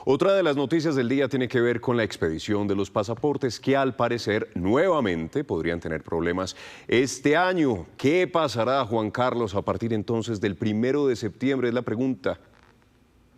Otra de las noticias del día tiene que ver con la expedición de los pasaportes que al parecer nuevamente podrían tener problemas este año. ¿Qué pasará, Juan Carlos, a partir entonces del 1 de septiembre? Es la pregunta.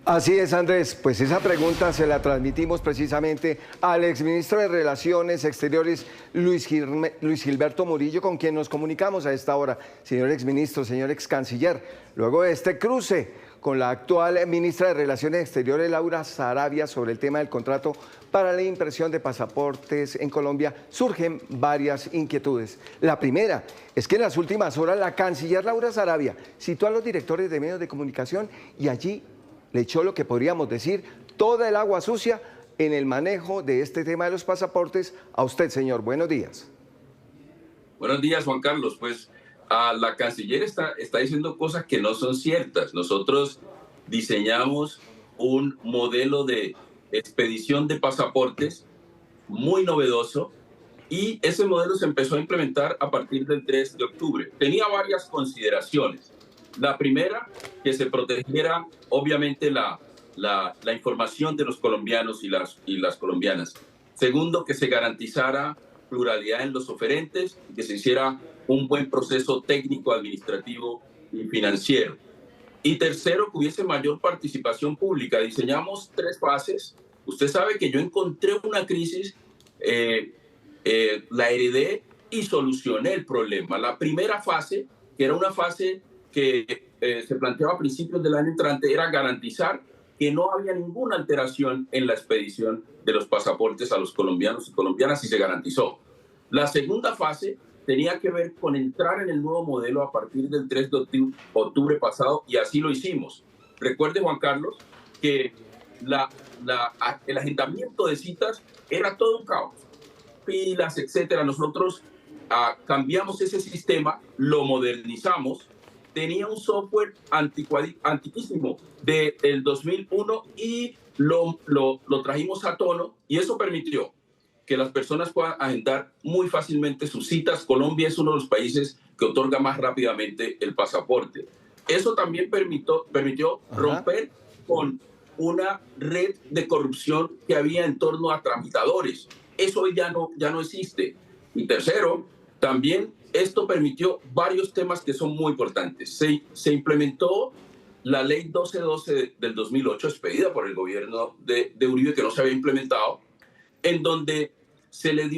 Así es, Andrés. Pues esa pregunta se la transmitimos precisamente al exministro de Relaciones Exteriores, Luis Gilberto Murillo, con quien nos comunicamos a esta hora. Señor exministro, señor excanciller, luego de este cruce con la actual ministra de Relaciones Exteriores, Laura Sarabia, sobre el tema del contrato para la impresión de pasaportes en Colombia, surgen varias inquietudes. La primera es que en las últimas horas la canciller Laura Sarabia citó a los directores de medios de comunicación y allí le echó lo que podríamos decir toda el agua sucia en el manejo de este tema de los pasaportes. A usted, señor, buenos días. Buenos días, Juan Carlos. Pues la canciller está diciendo cosas que no son ciertas. Nosotros diseñamos un modelo de expedición de pasaportes muy novedoso y ese modelo se empezó a implementar a partir del 3 de octubre. Tenía varias consideraciones. La primera, que se protegiera obviamente la información de los colombianos y las colombianas. Segundo, que se garantizara pluralidad en los oferentes, que se hiciera un buen proceso técnico, administrativo y financiero. Y tercero, que hubiese mayor participación pública. Diseñamos 3 fases. Usted sabe que yo encontré una crisis, la heredé y solucioné el problema. La primera fase, que era una fase que se planteaba a principios del año entrante, era garantizar que no había ninguna alteración en la expedición de los pasaportes a los colombianos y colombianas, y se garantizó. La segunda fase tenía que ver con entrar en el nuevo modelo a partir del 3 de octubre pasado, y así lo hicimos. Recuerde, Juan Carlos, que el agendamiento de citas era todo un caos, filas, etcétera. Nosotros cambiamos ese sistema, lo modernizamos. Tenía un software antiquísimo del 2001 y lo trajimos a tono, y eso permitió que las personas puedan agendar muy fácilmente sus citas. Colombia es uno de los países que otorga más rápidamente el pasaporte. Eso también permitió romper con una red de corrupción que había en torno a tramitadores. Eso ya no existe. Y tercero, también esto permitió varios temas que son muy importantes. Se implementó la ley 1212 del 2008, expedida por el gobierno de Uribe, que no se había implementado, en donde se le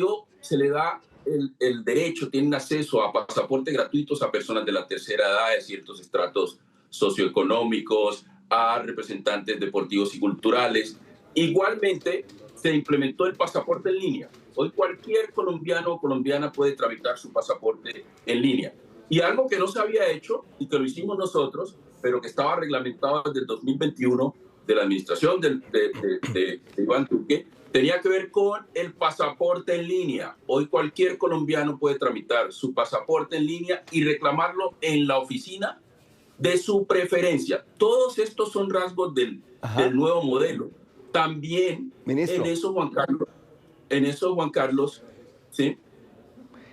da el derecho, tienen acceso a pasaportes gratuitos a personas de la tercera edad, de ciertos estratos socioeconómicos, a representantes deportivos y culturales. Igualmente, se implementó el pasaporte en línea. Hoy cualquier colombiano o colombiana puede tramitar su pasaporte en línea. Y algo que no se había hecho y que lo hicimos nosotros, pero que estaba reglamentado desde el 2021 de la administración de Iván Duque, tenía que ver con el pasaporte en línea. Hoy cualquier colombiano puede tramitar su pasaporte en línea y reclamarlo en la oficina de su preferencia. Todos estos son rasgos del nuevo modelo. También, ministro, en eso, Juan Carlos, ¿sí?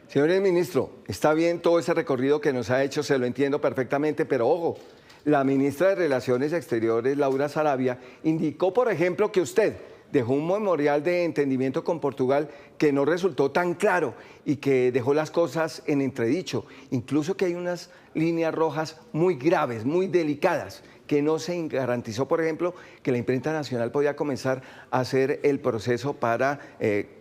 Señor ministro, está bien todo ese recorrido que nos ha hecho, se lo entiendo perfectamente, pero ojo, la ministra de Relaciones Exteriores, Laura Sarabia, indicó, por ejemplo, que usted dejó un memorial de entendimiento con Portugal que no resultó tan claro y que dejó las cosas en entredicho. Incluso que hay unas líneas rojas muy graves, muy delicadas, que no se garantizó, por ejemplo, que la imprenta nacional podía comenzar a hacer el proceso para,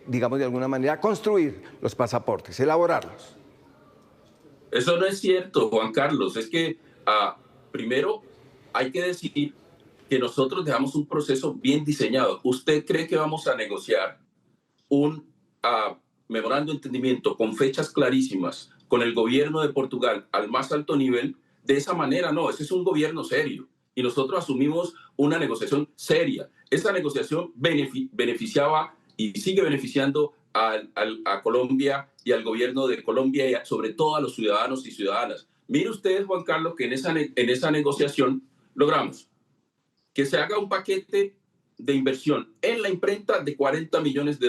digamos de alguna manera, construir los pasaportes, elaborarlos. Eso no es cierto, Juan Carlos. Es que primero hay que decir que nosotros dejamos un proceso bien diseñado. ¿Usted cree que vamos a negociar un memorando de entendimiento con fechas clarísimas con el gobierno de Portugal al más alto nivel? De esa manera no, ese es un gobierno serio. Y nosotros asumimos una negociación seria. Esa negociación beneficiaba y sigue beneficiando a Colombia y al gobierno de Colombia y sobre todo a los ciudadanos y ciudadanas. Mire usted, Juan Carlos, que en esa negociación logramos que se haga un paquete de inversión en la imprenta de $40 millones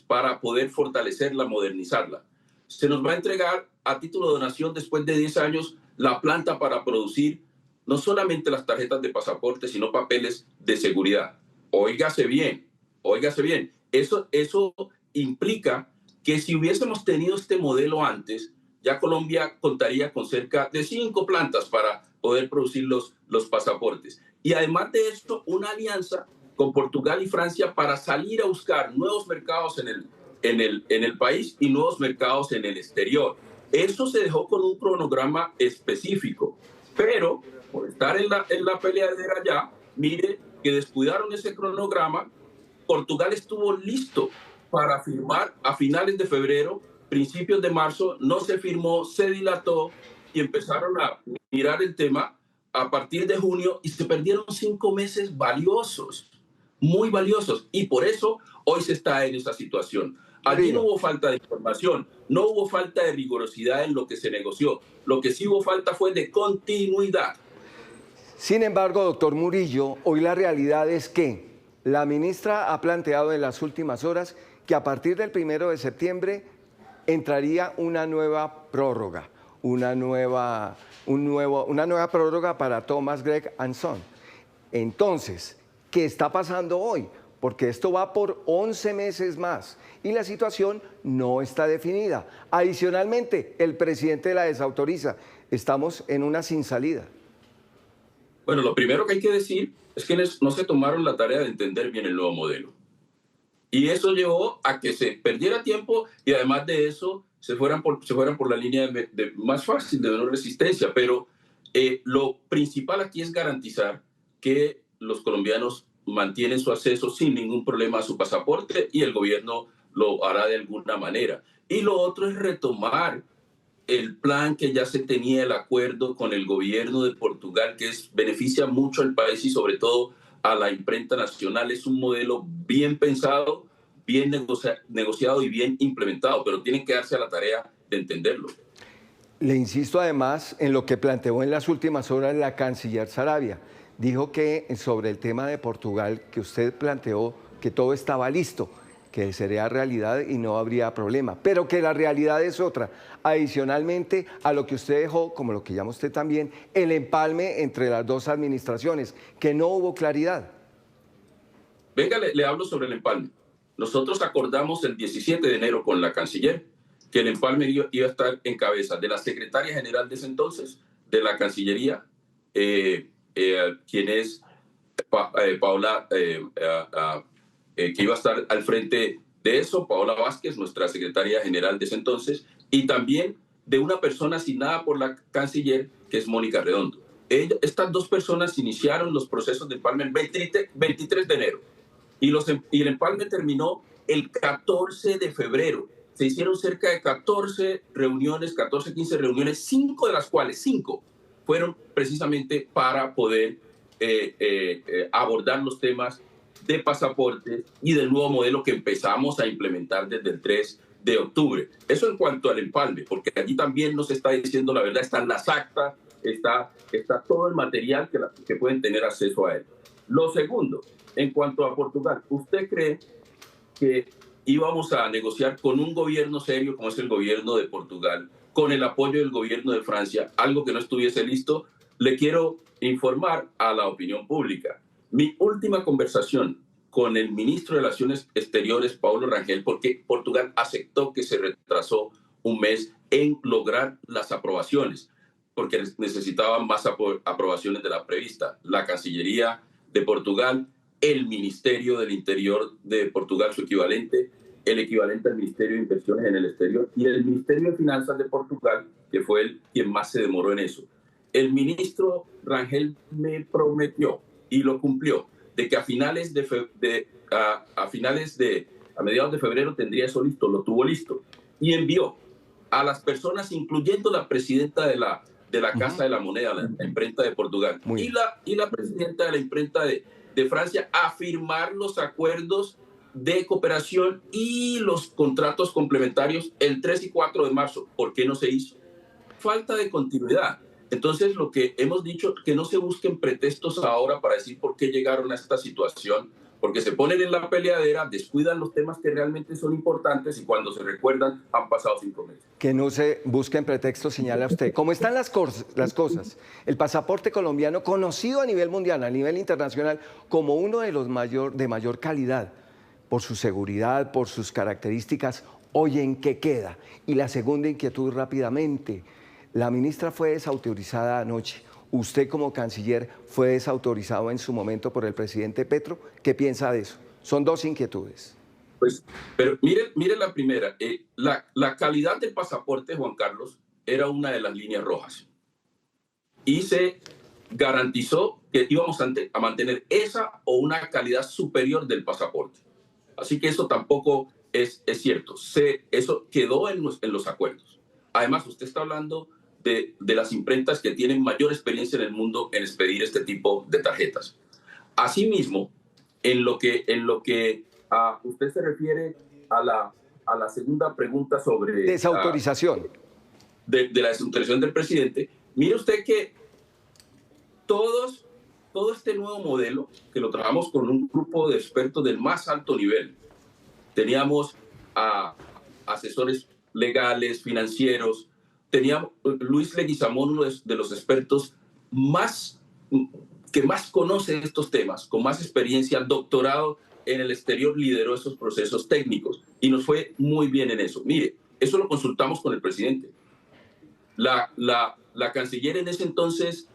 para poder fortalecerla, modernizarla. Se nos va a entregar a título de donación después de 10 años la planta para producir no solamente las tarjetas de pasaporte, sino papeles de seguridad. óigase bien. Eso implica que si hubiésemos tenido este modelo antes, ya Colombia contaría con cerca de 5 plantas para poder producir los pasaportes. Y además de esto, una alianza con Portugal y Francia para salir a buscar nuevos mercados en el país y nuevos mercados en el exterior. Eso se dejó con un cronograma específico, pero por estar en la peleadera ya, mire que descuidaron ese cronograma. Portugal estuvo listo para firmar a finales de febrero, principios de marzo, no se firmó, se dilató y empezaron a mirar el tema a partir de junio y se perdieron 5 meses valiosos, muy valiosos, y por eso hoy se está en esa situación. Allí no hubo falta de información, no hubo falta de rigurosidad en lo que se negoció, lo que sí hubo falta fue de continuidad. Sin embargo, doctor Murillo, hoy la realidad es que la ministra ha planteado en las últimas horas que a partir del 1 de septiembre entraría una nueva prórroga, una nueva prórroga para Thomas Gregg & Son. Entonces, ¿qué está pasando hoy? Porque esto va por 11 meses más y la situación no está definida. Adicionalmente, el presidente la desautoriza. Estamos en una sin salida. Bueno, lo primero que hay que decir es que no se tomaron la tarea de entender bien el nuevo modelo. Y eso llevó a que se perdiera tiempo y además de eso se fueran por la línea más fácil, de menor resistencia. Pero lo principal aquí es garantizar que los colombianos mantienen su acceso sin ningún problema a su pasaporte y el gobierno lo hará de alguna manera. Y lo otro es retomar el plan que ya se tenía, el acuerdo con el gobierno de Portugal, que beneficia mucho al país y sobre todo a la imprenta nacional. Es un modelo bien pensado, bien negociado y bien implementado, pero tienen que darse a la tarea de entenderlo. Le insisto además en lo que planteó en las últimas horas la canciller Saravia. Dijo que sobre el tema de Portugal, que usted planteó que todo estaba listo, que sería realidad y no habría problema, pero que la realidad es otra. Adicionalmente a lo que usted dejó, como lo que llama usted también, el empalme entre las dos administraciones, que no hubo claridad. Venga, le hablo sobre el empalme. Nosotros acordamos el 17 de enero con la canciller que el empalme iba a estar en cabeza de la secretaria general de ese entonces, de la Cancillería, quien es Paola, que iba a estar al frente de eso, Paola Vázquez, nuestra secretaria general de ese entonces, y también de una persona asignada por la canciller, que es Mónica Redondo. Estas dos personas iniciaron los procesos de empalme el 23 de enero y el empalme terminó el 14 de febrero. Se hicieron cerca de 14 reuniones, 14, 15 reuniones, 5 de las cuales 5 fueron precisamente para poder abordar los temas de pasaporte y del nuevo modelo que empezamos a implementar desde el 3 de octubre. Eso en cuanto al empalme, porque allí también nos está diciendo la verdad, están las actas, está todo el material que pueden tener acceso a él. Lo segundo, en cuanto a Portugal, ¿usted cree que íbamos a negociar con un gobierno serio como es el gobierno de Portugal, con el apoyo del gobierno de Francia, algo que no estuviese listo? Le quiero informar a la opinión pública. Mi última conversación con el ministro de Relaciones Exteriores, Paulo Rangel, porque Portugal aceptó que se retrasó un mes en lograr las aprobaciones, porque necesitaban más aprobaciones de la prevista. La Cancillería de Portugal, el Ministerio del Interior de Portugal, su equivalente, el equivalente al Ministerio de Inversiones en el Exterior, y el Ministerio de Finanzas de Portugal, que fue quien más se demoró en eso. El ministro Rangel me prometió, y lo cumplió, de que a mediados de febrero tendría eso listo, lo tuvo listo, y envió a las personas, incluyendo la presidenta de la Casa de la Moneda, la imprenta de Portugal, y la presidenta de la imprenta de Francia, a firmar los acuerdos de cooperación y los contratos complementarios el 3 y 4 de marzo. ¿Por qué no se hizo? Falta de continuidad. Entonces, lo que hemos dicho, que no se busquen pretextos ahora para decir por qué llegaron a esta situación, porque se ponen en la peleadera, descuidan los temas que realmente son importantes y cuando se recuerdan han pasado 5 meses. Que no se busquen pretextos, señala usted. ¿Cómo están las cosas? El pasaporte colombiano, conocido a nivel mundial, a nivel internacional, como uno de los de mayor calidad, por su seguridad, por sus características, hoy ¿en qué queda? Y la segunda inquietud rápidamente. La ministra fue desautorizada anoche. Usted como canciller fue desautorizado en su momento por el presidente Petro. ¿Qué piensa de eso? Son dos inquietudes. Pues, pero mire la primera. La calidad del pasaporte, Juan Carlos, era una de las líneas rojas. Y se garantizó que íbamos a mantener esa o una calidad superior del pasaporte. Así que eso tampoco es cierto. Eso quedó en los acuerdos. Además, usted está hablando de las imprentas que tienen mayor experiencia en el mundo en expedir este tipo de tarjetas. Asimismo, en lo que usted se refiere a la segunda pregunta sobre... Desautorización. De la desautorización del presidente, mire usted que todo este nuevo modelo, que lo trabajamos con un grupo de expertos del más alto nivel, teníamos a asesores legales, financieros, teníamos Luis Leguizamón, uno de los expertos que más conoce estos temas, con más experiencia, doctorado en el exterior, lideró esos procesos técnicos y nos fue muy bien en eso. Mire, eso lo consultamos con el presidente. La canciller en ese entonces,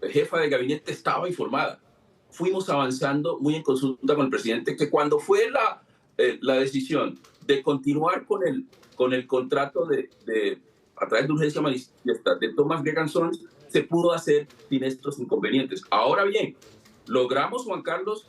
jefa de gabinete, estaba informada. Fuimos avanzando muy en consulta con el presidente, que cuando fue la decisión de continuar con el contrato a través de urgencia manifiesta de Thomas Gregan Sons, se pudo hacer sin estos inconvenientes. Ahora bien, logramos, Juan Carlos,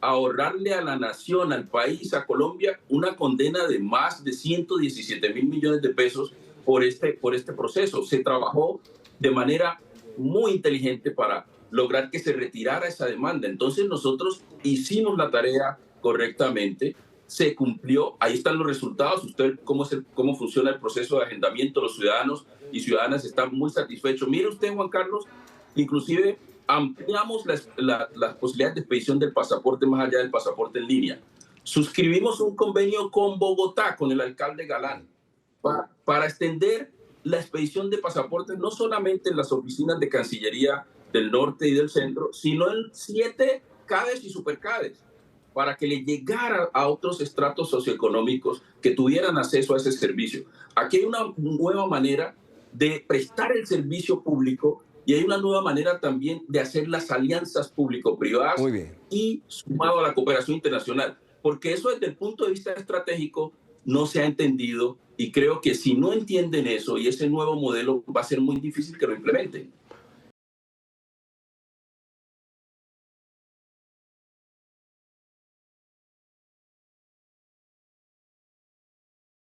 ahorrarle a la nación, al país, a Colombia, una condena de más de 117.000 millones de pesos por este proceso. Se trabajó de manera muy inteligente para lograr que se retirara esa demanda. Entonces nosotros hicimos la tarea correctamente, se cumplió, ahí están los resultados. Usted cómo funciona el proceso de agendamiento, los ciudadanos y ciudadanas están muy satisfechos. Mire usted, Juan Carlos, inclusive ampliamos las posibilidades de expedición del pasaporte más allá del pasaporte en línea. Suscribimos un convenio con Bogotá, con el alcalde Galán, para extender la expedición de pasaportes no solamente en las oficinas de Cancillería del Norte y del Centro, sino en 7 CADES y superCADES, para que le llegara a otros estratos socioeconómicos que tuvieran acceso a ese servicio. Aquí hay una nueva manera de prestar el servicio público y hay una nueva manera también de hacer las alianzas público-privadas y sumado a la cooperación internacional, porque eso desde el punto de vista estratégico no se ha entendido y creo que si no entienden eso y ese nuevo modelo va a ser muy difícil que lo implementen.